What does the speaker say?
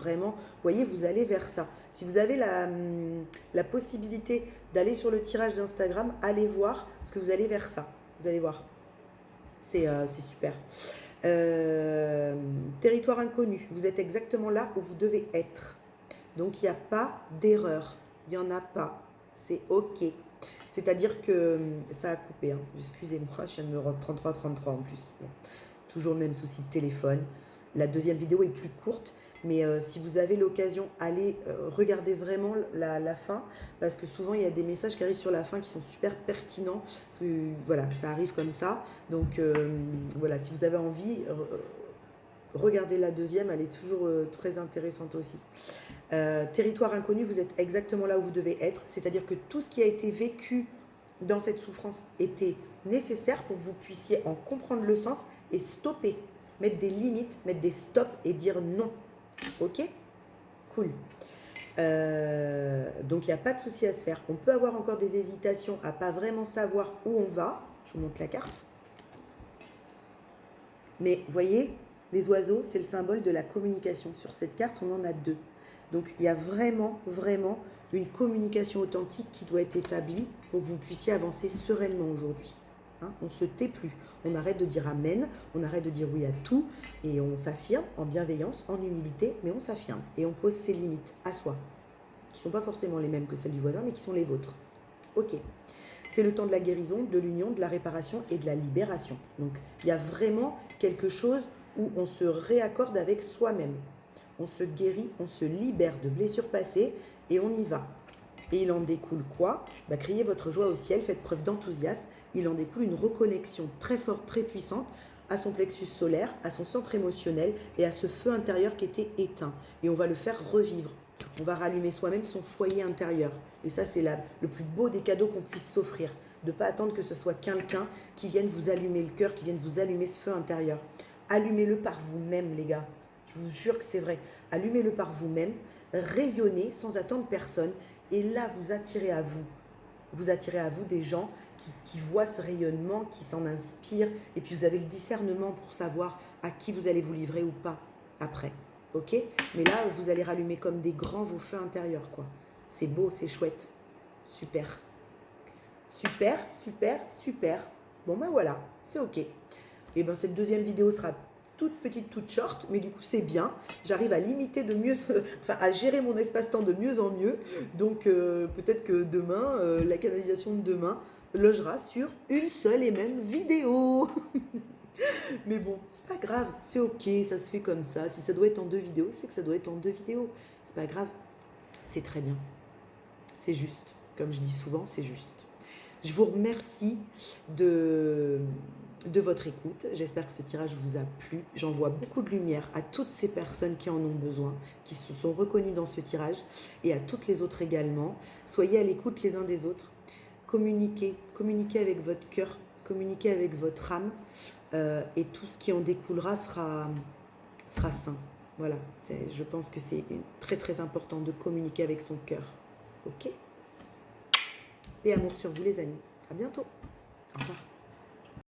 Vraiment, vous voyez, vous allez vers ça. Si vous avez la possibilité d'aller sur le tirage d'Instagram, allez voir, parce que vous allez vers ça. Vous allez voir. C'est super. Territoire inconnu, vous êtes exactement là où vous devez être. Donc il n'y a pas d'erreur. Il n'y en a pas. C'est OK. C'est-à-dire que ça a coupé. Hein. Excusez-moi, je viens de me rendre 33 en plus. Bon. Toujours le même souci de téléphone. La deuxième vidéo est plus courte, mais si vous avez l'occasion, allez regarder vraiment la fin, parce que souvent il y a des messages qui arrivent sur la fin qui sont super pertinents. Parce que, voilà, ça arrive comme ça. Donc voilà, si vous avez envie, regardez la deuxième, elle est toujours très intéressante aussi. Territoire inconnu, vous êtes exactement là où vous devez être, c'est-à-dire que tout ce qui a été vécu dans cette souffrance était nécessaire pour que vous puissiez en comprendre le sens et stopper, mettre des limites, mettre des stops et dire non. Ok? Cool. Donc il n'y a pas de souci à se faire. On peut avoir encore des hésitations à pas vraiment savoir où on va. Je vous montre la carte. Mais voyez, les oiseaux, c'est le symbole de la communication. Sur cette carte, on en a 2. Donc il y a vraiment, vraiment une communication authentique qui doit être établie pour que vous puissiez avancer sereinement aujourd'hui. Hein, on ne se tait plus, on arrête de dire amen, on arrête de dire oui à tout et on s'affirme en bienveillance, en humilité, mais on s'affirme et on pose ses limites à soi, qui ne sont pas forcément les mêmes que celles du voisin, mais qui sont les vôtres. Ok. C'est le temps de la guérison, de l'union, de la réparation et de la libération. Donc, il y a vraiment quelque chose où on se réaccorde avec soi-même. On se guérit, on se libère de blessures passées et on y va. Et il en découle quoi? Criez votre joie au ciel, faites preuve d'enthousiasme. Il en découle une reconnexion très forte, très puissante à son plexus solaire, à son centre émotionnel et à ce feu intérieur qui était éteint. Et on va le faire revivre. On va rallumer soi-même son foyer intérieur. Et ça, c'est le plus beau des cadeaux qu'on puisse s'offrir. De ne pas attendre que ce soit quelqu'un qui vienne vous allumer le cœur, qui vienne vous allumer ce feu intérieur. Allumez-le par vous-même, les gars. Je vous jure que c'est vrai. Allumez-le par vous-même, rayonnez sans attendre personne. Et là, vous attirez à vous. Vous attirez à vous des gens qui voient ce rayonnement, qui s'en inspirent. Et puis, vous avez le discernement pour savoir à qui vous allez vous livrer ou pas après. Ok? Mais là, vous allez rallumer comme des grands vos feux intérieurs, quoi. C'est beau, c'est chouette. Super. Super, super, super. Bon, ben voilà, c'est ok. Et ben cette deuxième vidéo sera toute petite, toute short, mais du coup c'est bien. J'arrive à limiter de mieux, enfin à gérer mon espace-temps de mieux en mieux. Donc peut-être que demain, la canalisation de demain logera sur une seule et même vidéo. Mais bon, c'est pas grave, c'est ok, ça se fait comme ça. Si ça doit être en 2 vidéos, c'est que ça doit être en 2 vidéos. C'est pas grave, c'est très bien. C'est juste, comme je dis souvent, c'est juste. Je vous remercie de votre écoute. J'espère que ce tirage vous a plu. J'envoie beaucoup de lumière à toutes ces personnes qui en ont besoin, qui se sont reconnues dans ce tirage, et à toutes les autres également. Soyez à l'écoute les uns des autres. Communiquez avec votre cœur, communiquez avec votre âme, et tout ce qui en découlera sera sain. Voilà, je pense que c'est très très important de communiquer avec son cœur. Ok ? Et amour sur vous les amis. À bientôt. Au revoir.